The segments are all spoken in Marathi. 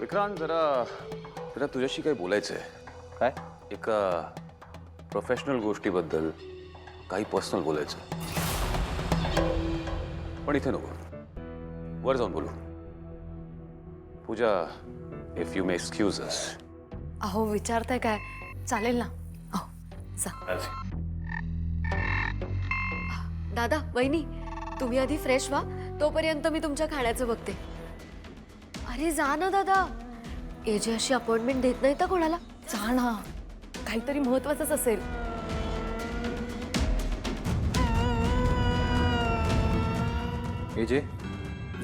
विक्रांत जरा जरा तुझ्याशी काही बोलायचं आहे. काय? एका प्रोफेशनल गोष्टीबद्दल काही पर्सनल बोलायचं आहे. पण इथे नको, वर जाऊन बोलू. Pooja, if you may excuse us. अहो विचारताय काय? चालेल ना. अहो जा. दादा वहिनी तुम्ही आधी फ्रेश व्हा, तोपर्यंत मी तुमच्या खाण्याचं बघते. अरे जा ना दादा, एजे अशी अपॉइंटमेंट देत नाही तर कोणाला. जा ना, काहीतरी महत्वाचंच असेल. एजे,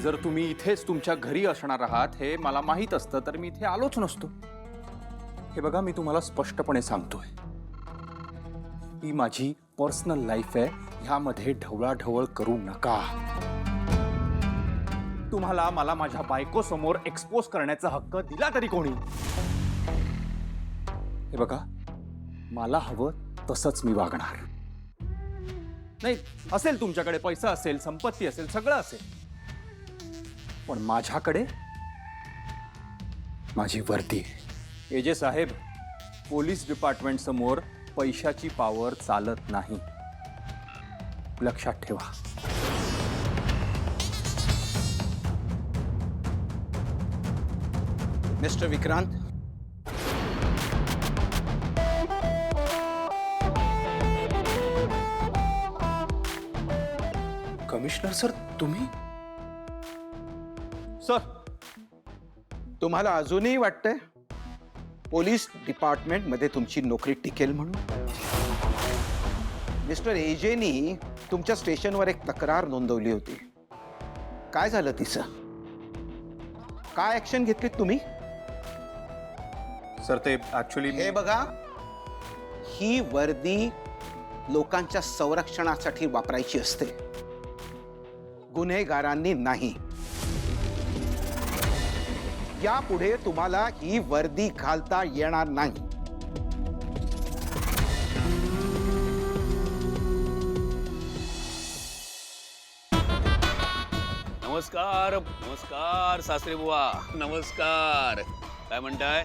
जर तुम्ही इथेच तुमच्या घरी असणार आहात हे मला माहीत असतं तर मी इथे आलोच नसतो. हे बघा, मी तुम्हाला स्पष्टपणे सांगतोय, ही माझी पर्सनल लाईफ आहे, ह्यामध्ये ढवळाढवळ करू नका. तुम्हाला मला माझ्या बायको समोर एक्सपोज करण्याचा हक्क दिला तरी कोणी? हे बघा, मला हवं तसंच मी वागणार. नाही, असेल तुमच्याकडे पैसा असेल, संपत्ती असेल, सगळं असेल, पण माझ्याकडे माझी वर्दी आहे. एजे साहेब, पोलीस डिपार्टमेंट समोर पैशाची पावर चालत नाही, लक्षात ठेवा. मिस्टर विक्रांत, कमिशनर सर, तुम्ही? सर, तुम्हाला अजूनही वाटतंय पोलीस डिपार्टमेंट मध्ये तुमची नोकरी टिकेल म्हणून? मिस्टर एजेनी तुमच्या स्टेशनवर एक तक्रार नोंदवली होती. काय झालं तिचं? काय ऍक्शन घेतलीत तुम्ही? सर ते ऍक्च्युली हे बघा, ही वर्दी लोकांच्या संरक्षणासाठी वापरायची असते, गुन्हेगारांनी नाही. यापुढे तुम्हाला ही वर्दी घालता येणार नाही. नमस्कार नमस्कार सासरे बुवा, नमस्कार. काय म्हणताय?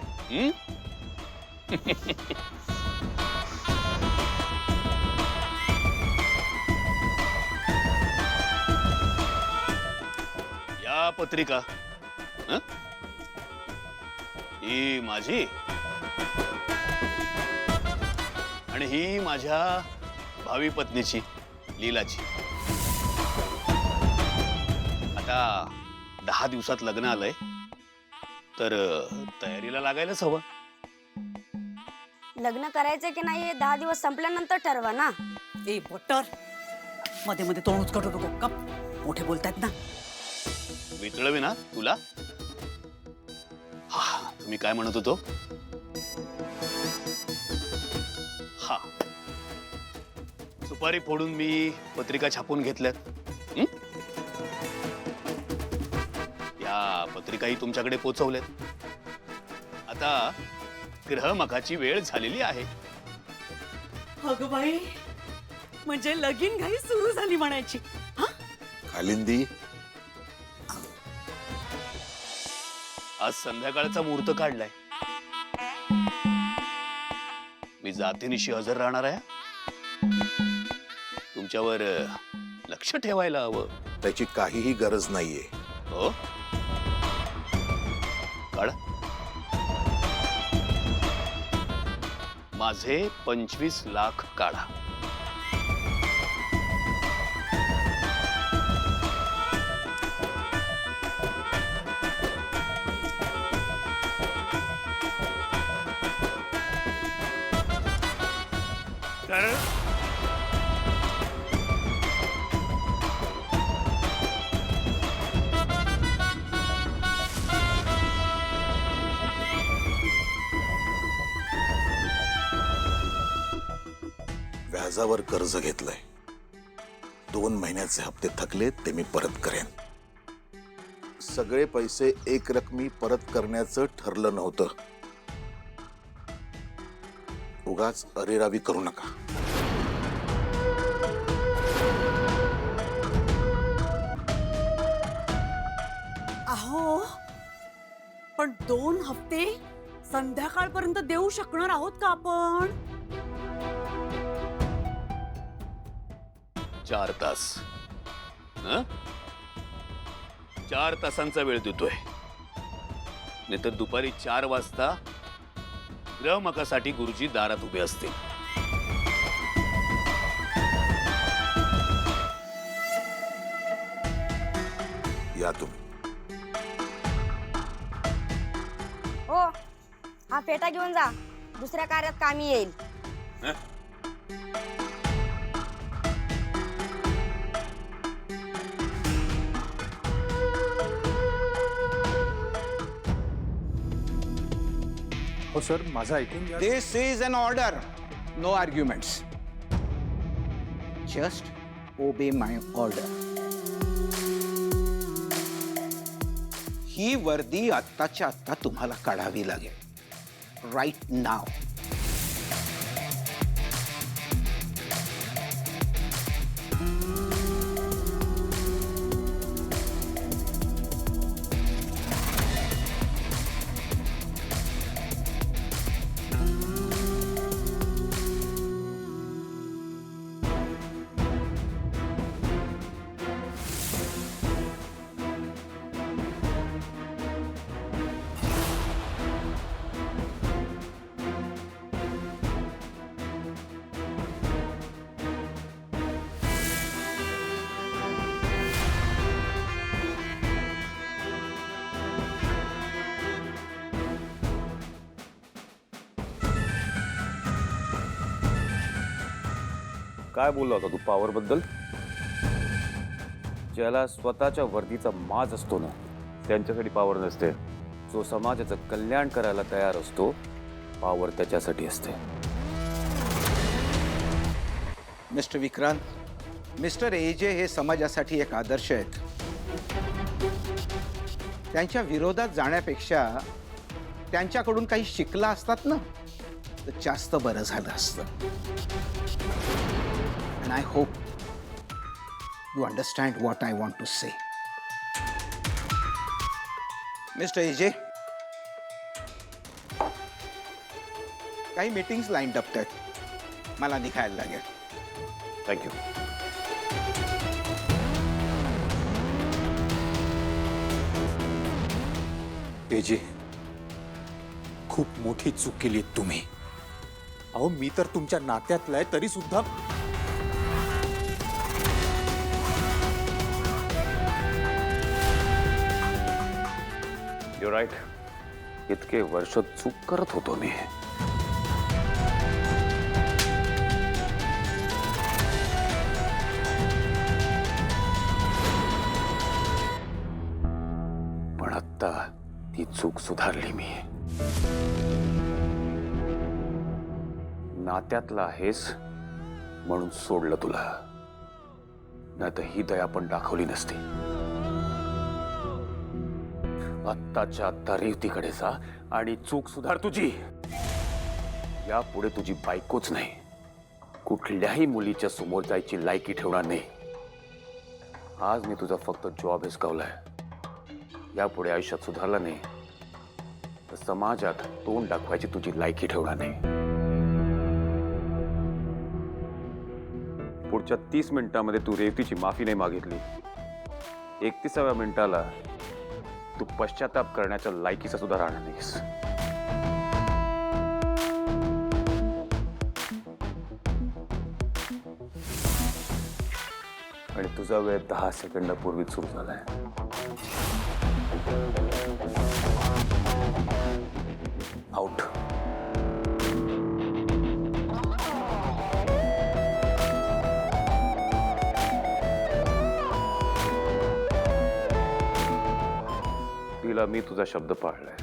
या पत्रिका ही माझी आणि ही माझ्या भावी पत्नीची, लीलाची. आता 10 दिवसात लग्न आलंय, तर तयारीला लागायलाच हवं. लग्न करायचं की नाही हे 10 दिवस संपल्यानंतर ठरवा ना. ए बटर, मध्ये मध्ये तोंड उचकटू नको. कप मोठे बोलतायत ना. वितळवी ना तुला. हा, तुम्ही काय म्हणत होतो? हा, सुपारी फोडून मी पत्रिका छापून घेतल्यात. या पत्रिकाही तुमच्याकडे पोहोचवल्यात. आता ग्रहमखाची वेळ झालेली आहे. अगं बाई, म्हणजे लगीन घाई सुरू झाली म्हणायची. कालिंदी, आज संध्याकाळचा मुहूर्त काढलाय. मी जातीनिशी हजर राहणार आहे. तुमच्यावर लक्ष ठेवायला हवं. त्याची काहीही गरज नाहीये. हो, काढा. माझे 25 लाख काढा. व्याजावर कर्ज घेतलंय. 2 महिन्याचे हप्ते थकले ते मी परत करेन. सगळे पैसे एक रकमी परत करण्याचं ठरलं नव्हतं. उगाच अरेरावी करू नका. अहो, पण 2 हफ्ते संध्याकाळपर्यंत देऊ शकणार आहोत का आपण? 4 तास. हं? 4 तासांचा वेळ देतोय. नाहीतर दुपारी 4 वाजता ग्रहमकासाठी गुरुजी दारात उभे असतील. या तुम्ही. हो, हा फेटा घेऊन जा, दुसऱ्या कार्यात कामी येईल. हो सर, माझं ऐकून घ्या. This is an order, no arguments. Just obey my order. ही वर्दी आत्ताच्या आत्ता तुम्हाला काढावी लागेल, राईट नाव. काय बोलला होता तू पॉवर बद्दल? ज्याला स्वतःच्या वर्दीचा माज असतो ना, त्यांच्यासाठी पॉवर नसते. जो समाजाचं कल्याण करायला तयार असतो, पॉवर त्याच्यासाठी असते. मिस्टर विक्रांत, मिस्टर एजे हे समाजासाठी एक आदर्श आहेत. त्यांच्या विरोधात जाण्यापेक्षा त्यांच्याकडून काही शिकला असतात ना, तर जास्त बरं झालं असतं. And I hope you understand what I want to say. Mr. AJ, काही मीटिंग्स लाईन अप आहेत, मला निघायला लागेल. थँक्यू. एजे, खूप मोठी चूक केली तुम्ही. अहो, मी तर तुमच्या नात्यातला आहे, तरी सुद्धा यू राईट. इतके वर्ष चूक करत होतो मी. पण आता ती चूक सुधारली मी. नात्यातला आहेस म्हणून सोडलं तुला, नाहीतर ही दया पण दाखवली नसती. आत्ताच्या आत्ता रेवतीकडे जा आणि चूक सुधार तुझी. यापुढे तुझी बायकोच नाही, कुठल्याही मुलीच्या समोर जायची लायकी ठेवणार नाही. आज मी तुझा फक्त जॉब हिसकावलाय. यापुढे आयुष्यात सुधारला नाही तर समाजात तोंड दाखवायची तुझी लायकी ठेवणार नाही. पुढच्या 30 मिनिटांमध्ये तू रेवतीची माफी नाही मागितली, 31व्या मिनिटाला तू पश्चाताप करण्याच्या लायकीचा सुद्धा राहणार नाहीस. आणि तुझा वेळ 10 सेकंदापूर्वीच सुरू झालाय. आउट. तिला मी तुझा शब्द पाळलाय,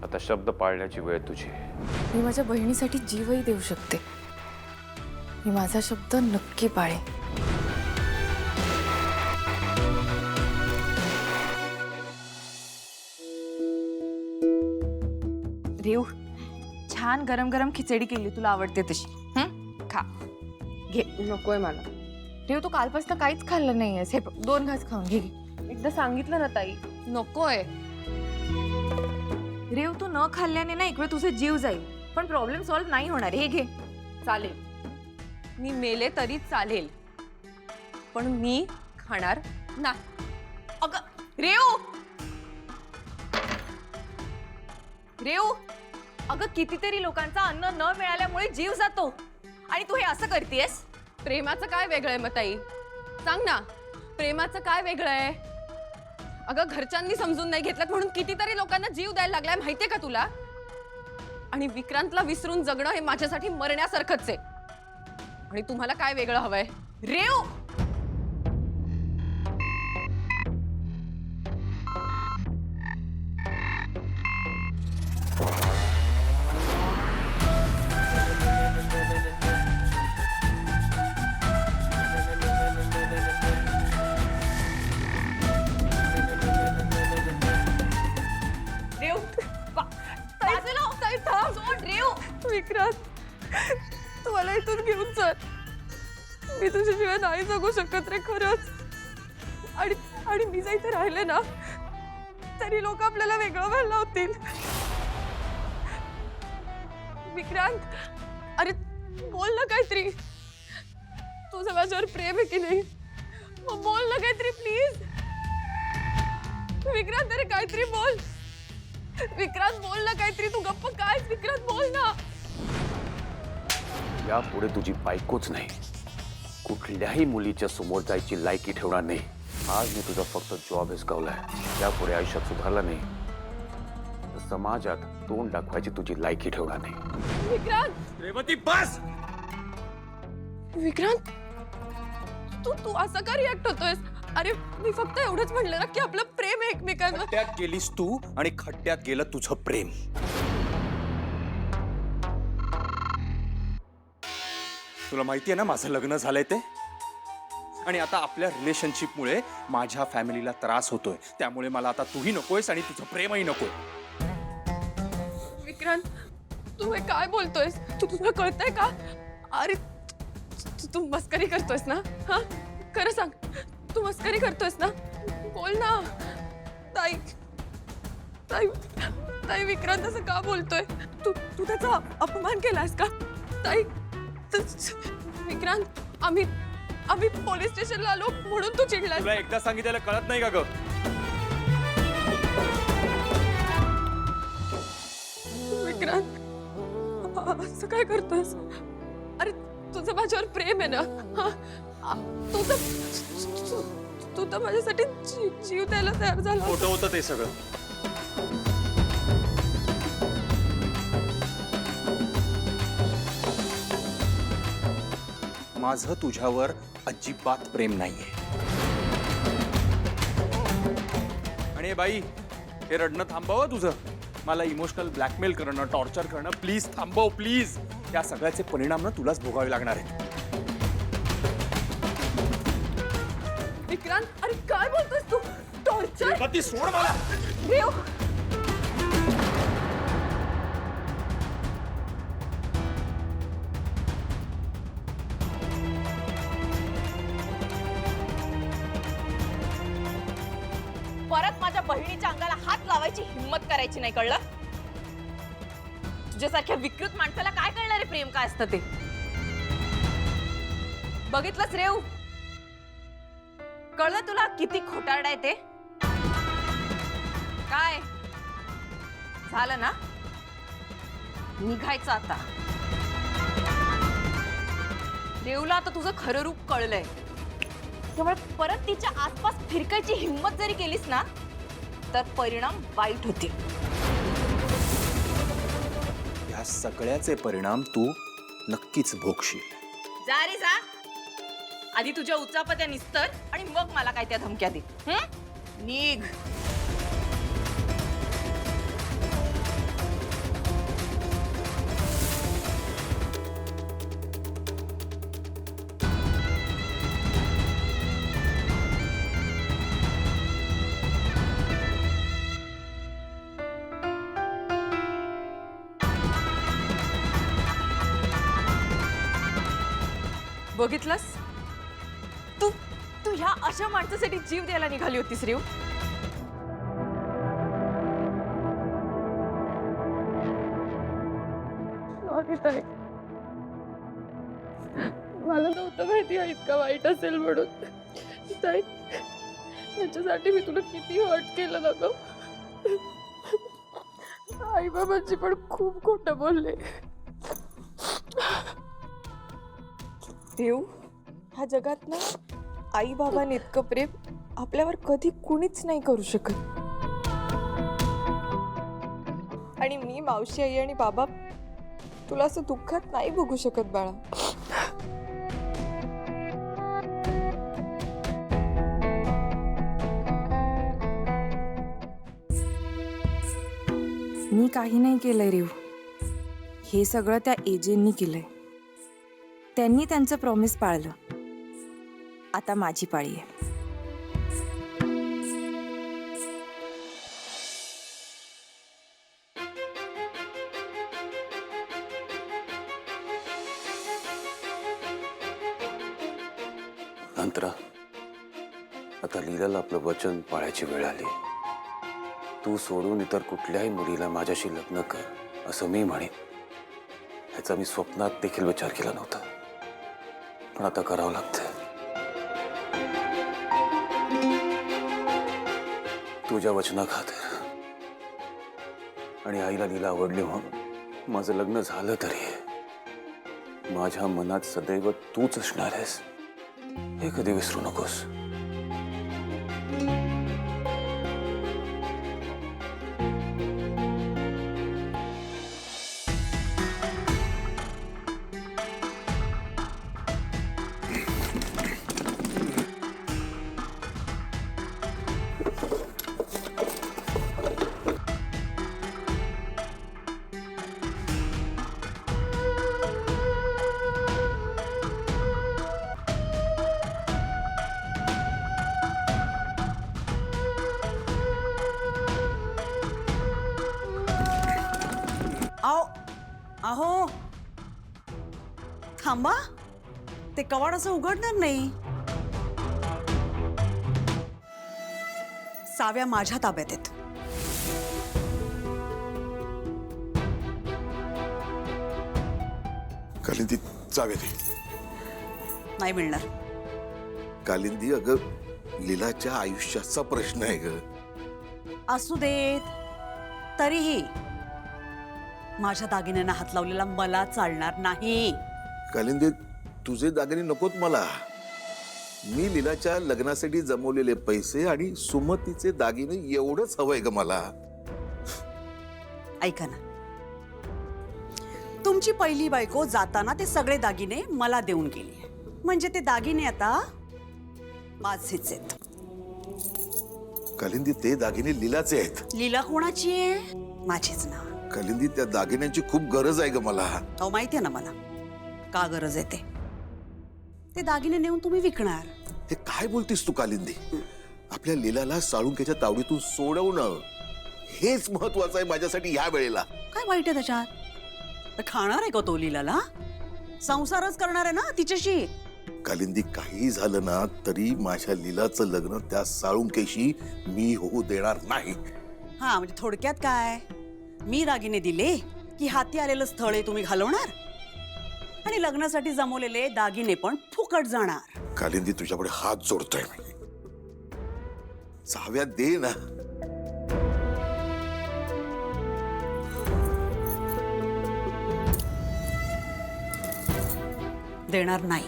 आता शब्द पाळण्याची वेळ तुझी. मी माझ्या बहिणीसाठी जीवही देऊ शकते. मी माझा शब्द नक्की पाळे. रेव, छान गरम गरम खिचडी केली, तुला आवडते तशी. खा, घे. नकोय मला. रेव, तू कालपासून काहीच खाल्लं नाहीयेस. हे 2 घास खाऊन घे. एकदा सांगितलं ना ताई. नकोय. रेव तू न खाल्ल्याने ना एक वेळ तुझे जीव जाईल, पण प्रॉब्लेम सॉल्व्ह नाही होणार. हे घे. चालेल, मी मेले तरी चालेल, पण मी खाणार ना. अगं रेव, रेव, अगं कितीतरी लोकांचा अन्न न मिळाल्यामुळे जीव जातो आणि तू हे असं करतेस. प्रेमाचं काय वेगळं आहे मग ताई? सांग ना, प्रेमाचं काय वेगळं आहे? अगं घरच्यांनी समजून नाही घेतलं म्हणून कितीतरी लोकांना जीव द्यायला लागलाय, माहितीये का तुला? आणि विक्रांतला विसरून जगणं हे माझ्यासाठी मरण्यासारखंच आहे. आणि तुम्हाला काय वेगळं हवंय? रेव, रेव, बाजूला ताई थांब. सोड रेव. विक्रांत, तू मला इथून घेऊन चल. मी तुझ्याशिवाय नाही जगू शकत रे, खरंच. आणि मी जर इथे राहिले ना तरी लोक आपल्याला वेगळं व्हायला लावतील. विक्रांत, अरे बोल ना काहीतरी. तुझं माझ्यावर प्रेम आहे की नाही? मग बोल ना काहीतरी प्लीज. विक्रांत, अरे काहीतरी बोल. विक्रांत बोल ना काहीतरी. तू गप्प काय? विक्रांत बोल ना. यापुढे तुझी बायकोच नाही, कुठल्याही मुलीच्या समोर जायची लायकी ठेवणार नाही. आज मी तुझा फक्त जॉब हिसकावलाय. यापुढे आयुष्यात सुधारला नाही तर समाजात तोंड दाखवायची तुझी लायकी ठेवणार नाही. विक्रांत, रेवती बस. विक्रांत, तू असं का रिॲक्ट होतोयस? अरे मी फक्त एवढंच म्हणलं ना की आपलं प्रेम आहे एकमेकांना. खड्ड्यात गेलीस तू आणि खड्ड्यात गेलं तुझं प्रेम. तुला माहितीये ना माझं लग्न झालंय ते, आणि आता आपल्या रिलेशनशिपमुळे माझ्या फॅमिलीला त्रास होतोय. त्यामुळे मला आता तूही नकोयस आणि तुझं प्रेमही नकोय. विक्रांत, तू हे काय बोलतोयस? तुला कळतंय का? अरे तू मस्करी करतोयस ना? हा, खरं सांग, तू मस्करी करतोयस ना? बोल ना. ताई ताई ताई, विक्रांत असं का बोलतोय? तू त्याचा अपमान केलायस का? ताई, विक्रांत, आम्ही पोलीस स्टेशनला आलो म्हणून तू चिडलास. तुला एकदा सांगितलेलं कळत नाही का ग? विक्रांत, असं काय करतोयस? अरे तुझं माझ्यावर प्रेम आहे ना? हा, तू तर माझ्यासाठी जीव द्यायला तयार झाला. खोटं होतं ते सगळं. माझं तुझ्यावर अजिबात प्रेम नाहीये. आणि बाई, हे रडणं थांबव तुझं. मला इमोशनल ब्लॅकमेल करणं, टॉर्चर करणं प्लीज थांबव, प्लीज. या सगळ्याचे परिणाम ना तुलाच भोगावे लागणार आहेत. विक्रांत, अरे काय बोलतोस तू? टॉर्चर? रेवती, सोड मला. रेव, परत माझ्या बहिणीच्या अंगाला हात लावायची हिम्मत करायची नाही, कळलं? तुझ्यासारख्या विकृत माणसाला काय कळणार आहे प्रेम काय असतं ते? बघितलंच रेव, कळलं तुला किती खोटारडा आहे ते? काय झालं ना? निघायचं आता. रेवला आता तुझं खरं रूप कळलंय, त्यामुळे परत तिच्या आसपास फिरकायची हिम्मत जरी केलीस ना तर परिणाम वाईट होतील. या सगळ्याचे परिणाम तू नक्कीच भोगशील. जा रे जा. आधी तुझ्या उचापत्या निस्तर आणि मग मला काय त्या धमक्या दे. निघ. बघितलंस? तू ह्या अशा माणसासाठी जीव द्यायला निघाली होतीस रेव. सॉरी ताई. मला नव्हतं माहिती हा इतका वाईट असेल म्हणून. ताई, याच्यासाठी मी तुला किती हर्ट केलं ना ग. आई बाबांची पण खूप खोटं बोलले. देव, ह्या जगात ना आई बाबांनी इतकं प्रेम आपल्यावर कधी कुणीच नाही करू शकत. आणि मी, मावशी, आई आणि बाबा तुला असं दुःखात नाही बघू शकत बाळा. मी काही नाही केलंय रेव. हे सगळं त्या एजेंनी केलंय. त्यांनी त्यांचं प्रॉमिस पाळलं. आता माझी पाळी आहे. अंतरा, आता लीलाला आपलं वचन पाळायची वेळ आली. तू सोडून इतर कुठल्याही मुलीला माझ्याशी लग्न कर असं मी म्हणेन. ह्याचा मी स्वप्नात देखील विचार केला नव्हता, पण आता करावं लागतंय. तुझ्या वचनाखातर आणि आईला लीला आवडली म्हणून माझं लग्न झालं तरी माझ्या मनात सदैव तूच असणार आहेस, हे कधी विसरू नकोस. अहो, थांबा. ते कवाड असं उघडणार नाही. साव्या माझ्या ताब्यात आहेत. कालिंदी जावे दे. नाही मिळणार. कालिंदी, अगं लीलाच्या आयुष्याचा प्रश्न आहे ग. असू देत. तरीही माझ्या दागिन्यांना हात लावलेला मला चालणार नाही. कालिंदी, तुझे दागिने नकोत मला. मी लीलाच्या लग्नासाठी जमवलेले पैसे आणि सुमतीचे दागिने एवढंच हवंय ग मला. ऐका ना, तुमची पहिली बायको जाताना ते सगळे दागिने मला देऊन गेली. म्हणजे ते दागिने आता माझेच आहेत. कालिंदी, ते दागिने लीलाचे आहेत. लीला कोणाची आहे? माझीच ना. कालिंदी, त्या दागिन्यांची खूप गरज आहे ग मला. अहो, माहितीये ना मला का गरज आहे ते. ते दागिने नेऊन तुम्ही विकणार. हे काय बोलतीस तू कालिंदी? आपल्या लीलाला साळुंक्याच्या तावडीतून सोडवणं हेच महत्वाचं आहे माझ्यासाठी ह्या वेळेला. काय वाईट आहे त्याच्यात? तर खाणार आहे का तो लीलाला? संसारच करणार आहे ना तिच्याशी. कालिंदी, काही झालं ना तरी माझ्या लीलाचं लग्न त्या साळुंकेशी मी होऊ देणार नाही. हा, म्हणजे थोडक्यात काय, मी दागिने दिले की हाती आलेलं स्थळ आहे तुम्ही घालवणार आणि लग्नासाठी जमवलेले दागिने पण फुकट जाणार. कालिंदी, तुझ्यापुढे हात जोडतोय मी. सहाव्या दे ना. देणार नाही.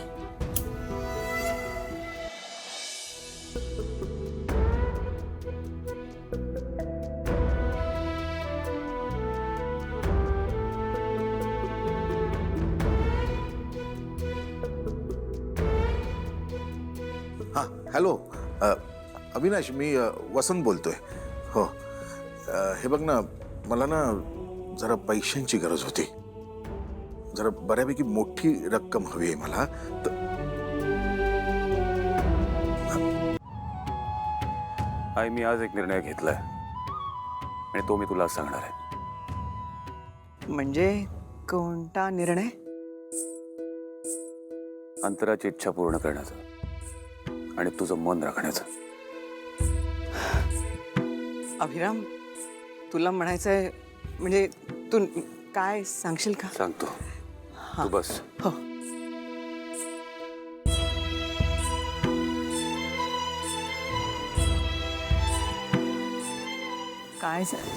हा, हॅलो अविनाश, मी वसंत बोलतोय. हो, हे बघ ना, मला ना जरा पैशांची गरज होती. जरा बऱ्यापैकी मोठी रक्कम हवी आहे मला. आई, मी आज एक निर्णय घेतलाय आणि तो मी तुला सांगणार आहे. म्हणजे कोणता निर्णय? अंतराची इच्छा पूर्ण करण्याचा आणि तुझं मन राखण्याचा. अभिराम, तुला म्हणायचंय म्हणजे तू काय सांगशील का? सांगतो. तू बस. हो. काय झालं?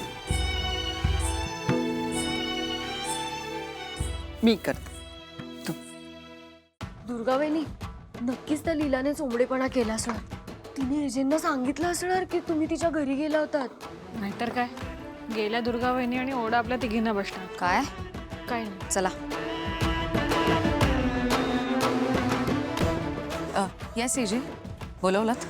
मी करते. दुर्गा वहिनी, नक्कीच त्या लीलाने चोंबडेपणा केला असणार. तिने एजेंना सांगितलं असणार की तुम्ही तिच्या घरी गेला होतात. नाहीतर काय, गेल्या दुर्गा वहिनी आणि ओढा आपल्या तिघींना बसणार. काय काय नाही. चला. येस एजे, बोलवलात?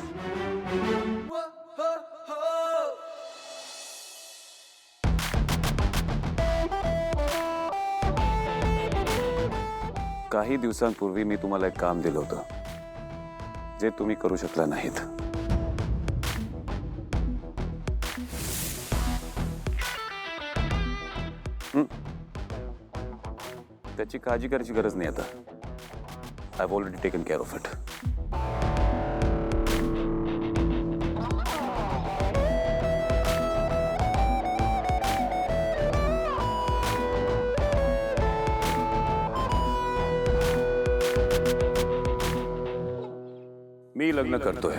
काही दिवसांपूर्वी मी तुम्हाला एक काम दिलं होतं जे तुम्ही करू शकला नाहीत. त्याची काळजी करायची गरज नाही आता. I have already taken care of it. मी लग्न करतोय.